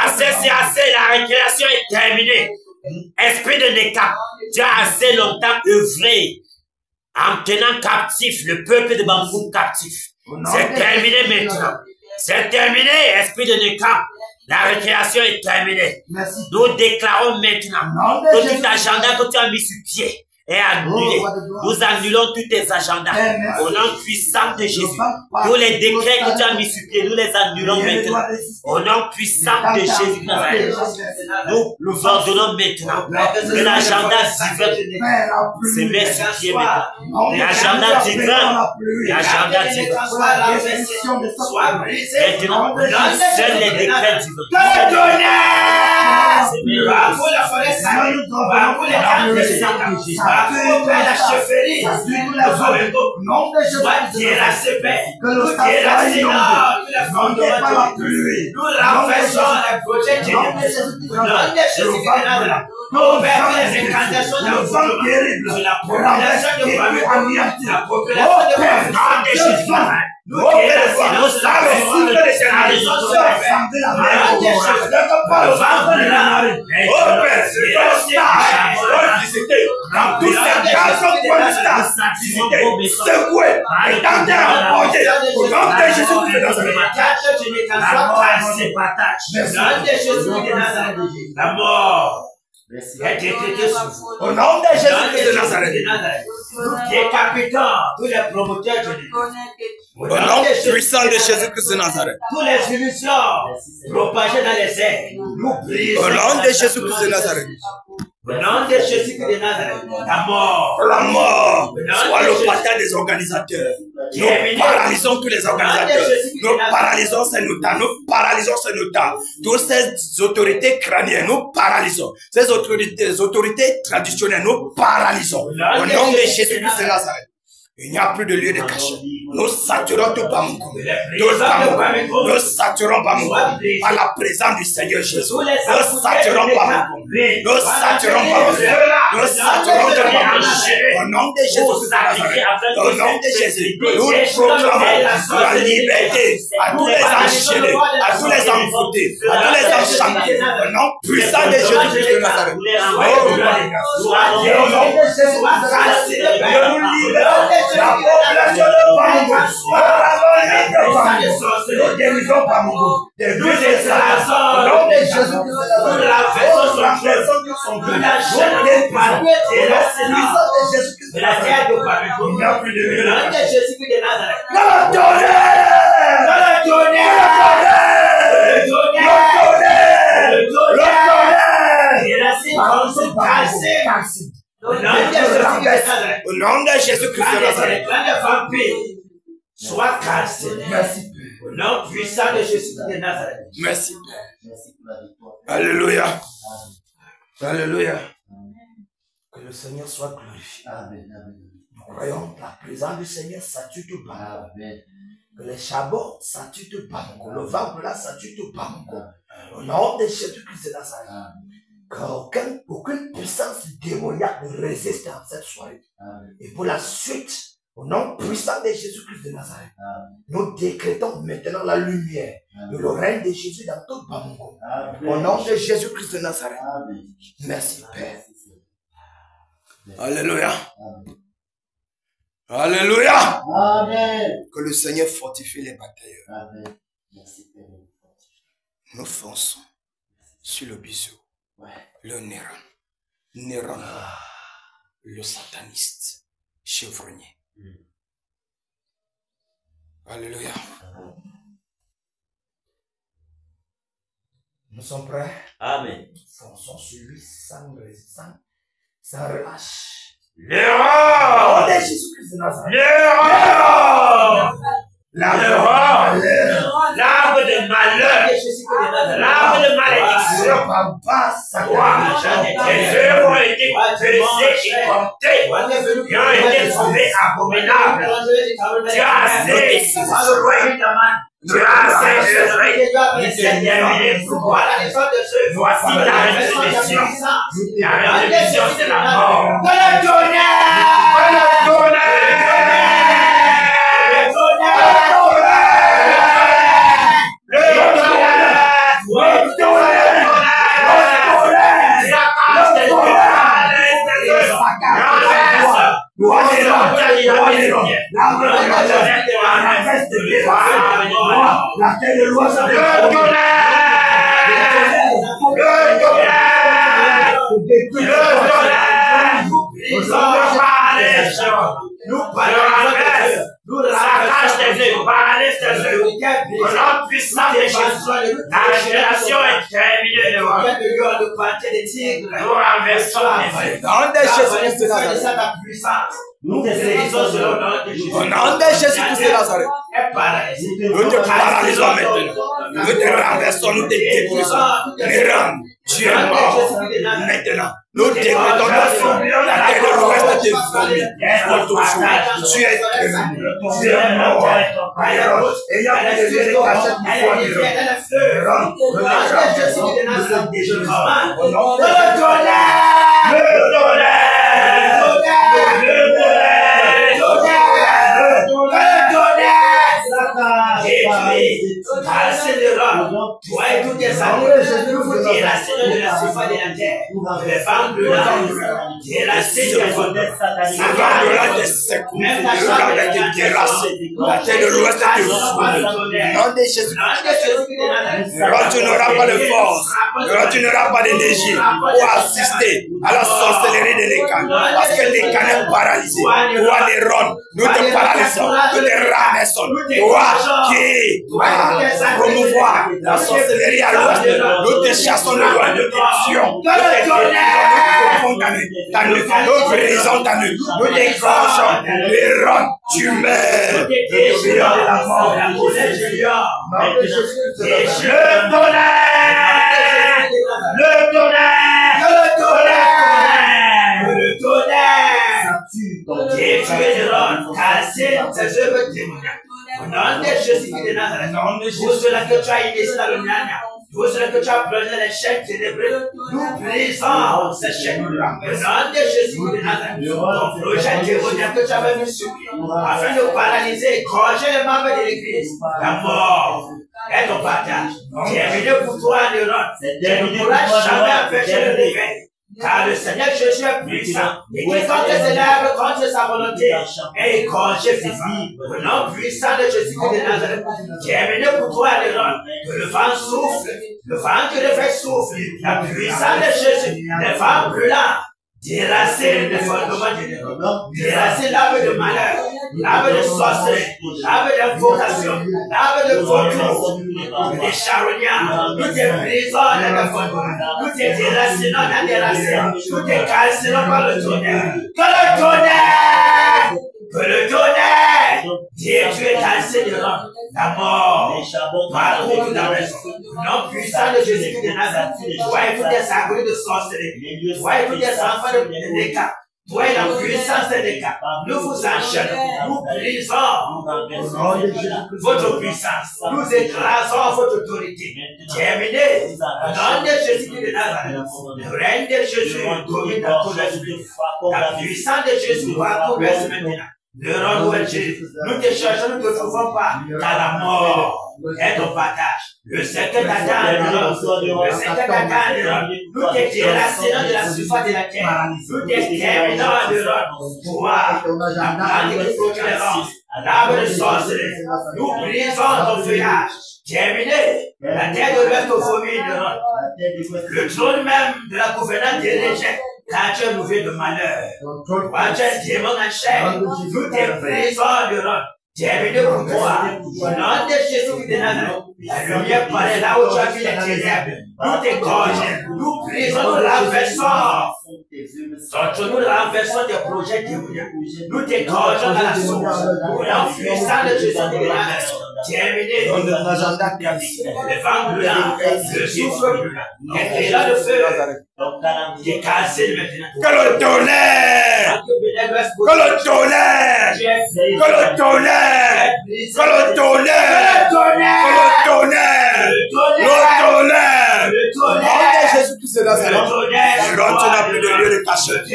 Assez, c'est assez. La récréation est terminée. Esprit de Néka, tu as assez longtemps œuvré en tenant captif le peuple de Bambouk captif. C'est terminé maintenant. C'est terminé, esprit de Nécam. La récréation est terminée. Nous déclarons maintenant que tout agenda que tu as mis sur pied est annulé. Nous annulons tous tes agendas au nom puissant de Jésus. Tous les décrets que tu as mis sur pied, nous les annulons maintenant. Au nom puissant de Jésus. Nous ordonnons maintenant que l'agenda divin se met sur pied maintenant. L'agenda divin, l'agenda divin. Maintenant, seuls les décrets divins. La chefferie, nous renversons les projets de nous verrons les incantations de sur la population de famille, la population de Jésus. Nous la mort. Au nom de Jésus de Nazareth, décapitons tous les promoteurs de Au nom puissant de Jésus-Christ de Nazareth. tous les illusions propagées dans les airs, nous brisons. Au nom de Jésus-Christ de Nazareth. Au nom de Jésus-Christ de Nazareth, la mort. La mort soit le bataille des organisateurs. Nous paralysons tous les organisateurs. Nous paralysons ces notaires. Nous paralysons ces notaires. Toutes ces autorités crâniennes, nous paralysons. Ces autorités traditionnelles, nous paralysons. Au nom de Jésus-Christ de Nazareth. Il n'y a plus de lieu de cachet. Nous saturons tout Bamako. Nous saturons Bamako par la présence du Seigneur Jésus. Nous saturons Bamako. Nous saturons Bamako. Nous saturons Bamako. Au nom de Jésus. Au nom de Jésus. Nous proclamons la liberté à tous les enchaînés, à tous les envoûtés, à tous les enchantés. Au nom puissant de Jésus de Nazareth. La population de Bamako, nous guérissons Bamako des deux esclaves. Au nom de Jésus, nous la terre de Bamako. Il n'y a plus de lieu. Au nom de Jésus de Nazareth. Le au nom de Jésus-Christ de Nazareth. Soit cassé. Merci. Au nom puissant de Jésus de Nazareth. Merci. Alléluia. Alléluia. Que le Seigneur soit glorifié. Nous croyons que la présence du Seigneur sature tout Bamako. Que les chabots saturent tout Bamako. Le vent là sature tout Bamako. Au nom de Jésus-Christ de Nazareth. Qu'aucune puissance démoniaque ne résiste à cette soirée. Et pour la suite, au nom puissant de Jésus-Christ de Nazareth, nous décrétons maintenant la lumière de le règne de Jésus dans tout Bamako. Au nom de Jésus-Christ de Nazareth. Merci Père. Alléluia. Alléluia. Amen. Que le Seigneur fortifie les batailleurs. Amen. Merci Père. Nous fonçons sur le bisou. Le Néron, le sataniste, chevronnier. Alléluia. Nous sommes prêts. Amen. Fonçons sur lui sans relâche. Néron! Oh, Jésus-Christ de Nazareth. Néron! L'arbre de malheur, l'arbre de malédiction, tes œuvres ont été brisées et comptées, qui ont été trouvées abominables. Tu as assez, tu as assez, c'est terminé pour toi. Voici la résurrection. La résurrection, c'est la mort. Loi des rois. L'arbre de la renverse de l'État. Laquelle loi ça nous parlons, nous arrache des œufs, paralyse des œufs, au nom puissant de Jésus, la génération est terminée devant nous. Nous renversons les œufs. Au nom de Jésus-Christ de Nazareth. Nous guérissons selon le nom de Jésus. Au nom de Jésus-Christ de Nazareth. Nous te paralysons maintenant. Nous te renversons, nous te détruisons. Néron, tu es mort. Maintenant, nous décrétons ta fin. La terre de l'Ouest te vomit. Pour toujours. Tu es terminé. Tu es mort. Et il y a des yeux qui achètent du foie de Néron. Au nom de Casser le roi, toi et tous tes amis, terrasser de la surface de la terre, les femmes de l'âme, terrasser de la même ta chambre a été terrassée, la terre de l'Ouest est devenue. Nom de Jésus, tu n'auras pas de force, tu n'auras pas d'énergie pour assister à la sorcellerie de l'Écan, parce que l'Écan est paralysé. Toi, les ronds, nous te paralysons, nous te ramassons. Toi qui promouvoir la sorcellerie à l'Ouest, nous te chassons de loin, nous te tuons, nous brisons ta nuque, nous t'égorgeons, les ronds, tu meurs, le tonnerre, le tonnerre, détruire les ronds, casser ces œuvres démoniaques. Au nom de Jésus de Nazareth, tout cela que tu as initié dans le Nyanya, tout cela que tu as plongé dans les chaînes ténébreuses, nous brisons ces chaînes. Au nom de Jésus de Nazareth, ton projet démoniaque que tu avais mis sur pied, afin de paralyser et corriger les membres de l'église, la mort est ton partage. Terminé pour toi, Néron. Tu ne pourras jamais empêcher le réveil. Car le Seigneur Jésus est puissant, et quiconque s'élève contre sa volonté est égorgé vivant. Au nom puissant de Jésus de Nazareth, terminé pour toi, Néron, que le vent souffle, le vent qui le fait souffle, la puissance de Jésus, les vents brûlants, terrasser les fondements de Néron, terrasser l'arbre de malheur, l'arbre de sorcellerie, l'arbre d'invocation, l'arbre de vautour, des charognards, nous te brisons dans les fondements, nous te terrassinons dans les racines, nous te calcinons par le tonnerre. Que le tonnerre détruit casser de l'homme, la mort, partout dans la maison. Non puissant de Jésus de Nazareth, toi et tous tes agonis de sorcellerie, toi et tous tes enfants de l'écart, toi et la puissance de l'écart, nous vous enchaînons, nous brisons votre puissance, nous écrasons votre autorité. Terminé, au nom de Jésus de Nazareth, le règne de Jésus domine dans tout l'esprit, la puissance de Jésus va progresser maintenant. Le rôle de Jésus, nous te cherchons, nous ne te trouvons pas, car la mort est ton partage. Le secret t'attend, le secret t'attend, nous te terrassinons de la surface de la terre, nous te terminons de l'ordre. Toi, la plante qui protège l'arbre de sorcellerie, nous brisons ton feuillage. Terminé, la terre de l'Ouest au vomit de l'ordre. Le trône même de la gouvernance des rejets. Quand tu es nouveau de malheur, quand tu es démon en chair, nous te brisons de l'ordre. Terminé pour toi. Au nom de Jésus de Nazareth, la lumière paraît là où tu as vu les ténèbres. Nous t'égorgeons, nous brisons, nous renversons. Sortons-nous de renversons des projets démoniaques. Nous t'égorgeons à la source. Au nom puissant de Jésus de Nazareth. Terminé. Le vent brûlant, le souffle brûlant, éclairant le feu. J'ai cassé maintenant. Que le tonnerre! Que le tonnerre! Que le tonnerre! Que le tonnerre! Que le tonnerre! Le tonnerre! Le tonnerre! Jésus-Christ de Nazareth. Tu n'as plus de lieu de cachette.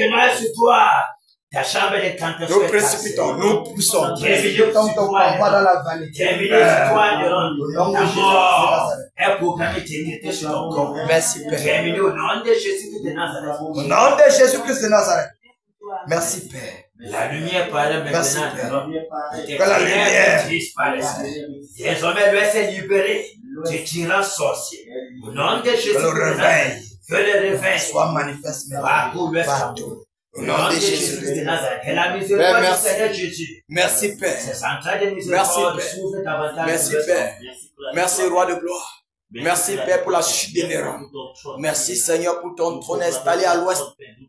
Ta chambre est tentée. Nous précipitons, nous poussons. Terminé ton combat dans la vallée. Terminé sur toi, Néron. La mort est proclamée ténébrée sur ton corps. Merci, Père. Terminé au nom de Jésus-Christ de Nazareth. Au nom de Jésus-Christ de Nazareth. Merci, Père. La lumière paraît Merci, maintenant. Père. Que la lumière disparaisse. Désormais, l'Ouest est libéré du tyran sorcier. Au nom de Jésus, que le réveil que le réveil Soit manifeste pour l'Ouest. partout. au nom de Jésus. de Nazareth. Et la miséricorde du merci. Seigneur Jésus. Merci Père. C'est central de miséricorde. Merci, Père. S'ouvre davantage Merci sur le Père. sol. Merci Roi de gloire. Merci Père pour la chute des Néron. Merci Seigneur pour ton trône installé à l'ouest.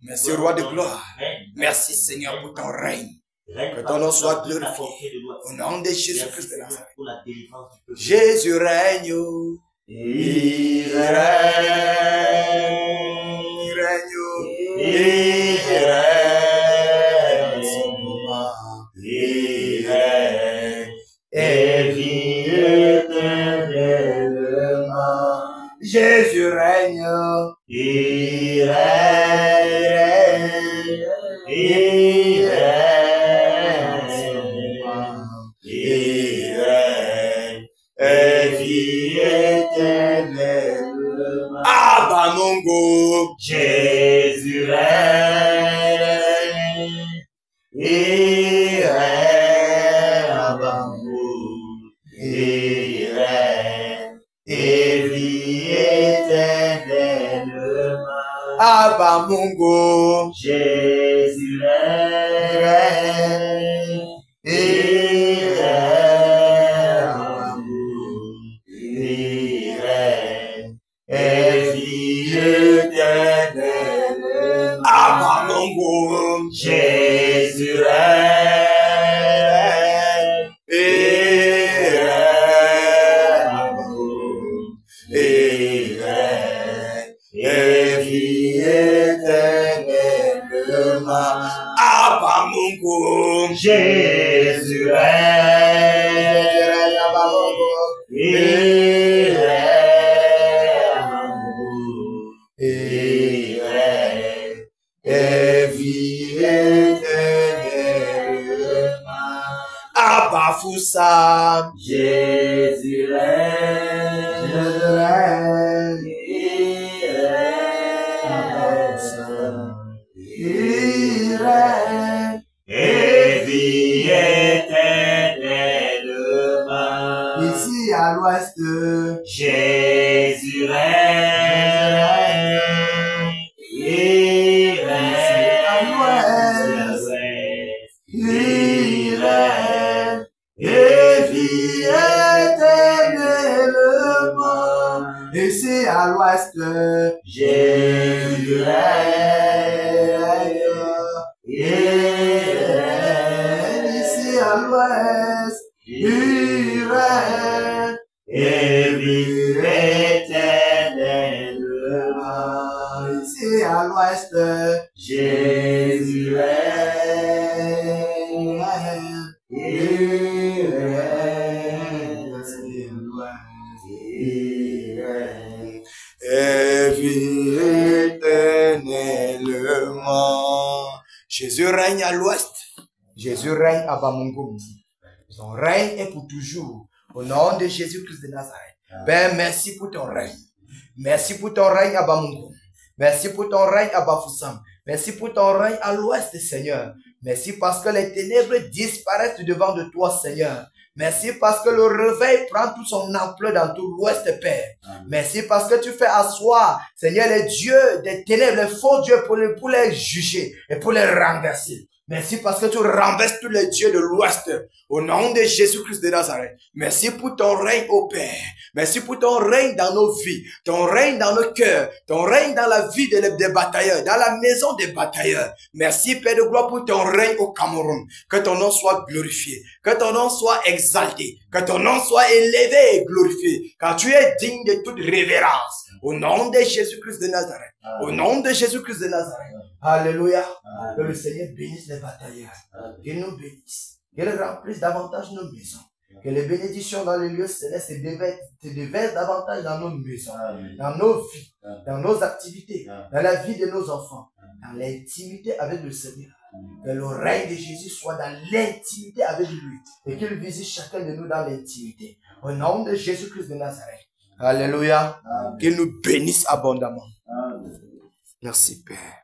Merci Roi de gloire. Merci Seigneur pour ton règne. Que ton nom soit glorifié. Au nom de Jésus-Christ de Nazareth. Jésus règne. Il règne. Il règne. Il règne. Il règne. Et vit éternellement. Jésus règne. Il règne. Il règne. Il règne. Et vit éternellement. Abba Mongo. Jésus règne. Il règne. Abba Mongo. Il règne. Et vit éternellement. Abba Mongo. Jésus règne. Il règne. Abba Mongo. Il règne. Et vit éternellement. Abba Mongo. Jésus règne. Il règne. Il règne. Et vit éternellement. Abba Mongo. Jésus règne. Abba Mongo. Il règne. Il règne. Et vit éternellement. Abba Foussa. Jésus règne. Jésus règne. Il règne. Il règne. Et vit éternellement. Ici à l'ouest. Jésus règne. Il règne. À l'ouest. Il règne. Et vit éternellement. Ici à l'ouest. Jésus règne. Il règne. Ici à l'ouest. Il règne. Et vit éternellement. Ici à l'ouest. Jésus règne. Il règne. Ici à l'ouest. Il règne. Et vit éternellement. Jésus règne à l'ouest. Jésus règne à Bamongo. Son règne est pour toujours. Au nom de Jésus-Christ de Nazareth. Père, merci pour ton règne. Merci pour ton règne à Bamongo. Merci pour ton règne à Bafoussam. Merci pour ton règne à l'ouest, Seigneur. Merci parce que les ténèbres disparaissent devant de toi, Seigneur. Merci parce que le réveil prend toute son ampleur dans tout l'ouest, Père. Merci parce que tu fais asseoir, Seigneur, les dieux des ténèbres, les faux dieux pour les juger et pour les renverser. Merci parce que tu renverses tous les dieux de l'ouest au nom de Jésus-Christ de Nazareth. Merci pour ton règne, ô Père. Merci pour ton règne dans nos vies, ton règne dans nos cœurs, ton règne dans la vie des batailleurs, dans la maison des batailleurs. Merci, Père de gloire, pour ton règne au Cameroun. Que ton nom soit glorifié, que ton nom soit exalté, que ton nom soit élevé et glorifié, car tu es digne de toute révérence. Au nom de Jésus-Christ de Nazareth. Au nom de Jésus-Christ de Nazareth. Alléluia. Que le Seigneur bénisse les batailleurs. Qu'il nous bénisse. Qu'il remplisse davantage nos maisons. Que les bénédictions dans les lieux célestes se déversent davantage dans nos maisons, dans nos vies, dans nos activités, dans la vie de nos enfants, dans l'intimité avec le Seigneur. Que le règne de Jésus soit dans l'intimité avec lui et qu'il visite chacun de nous dans l'intimité. Au nom de Jésus-Christ de Nazareth. Alléluia. Qu'il nous bénisse abondamment. Merci Père.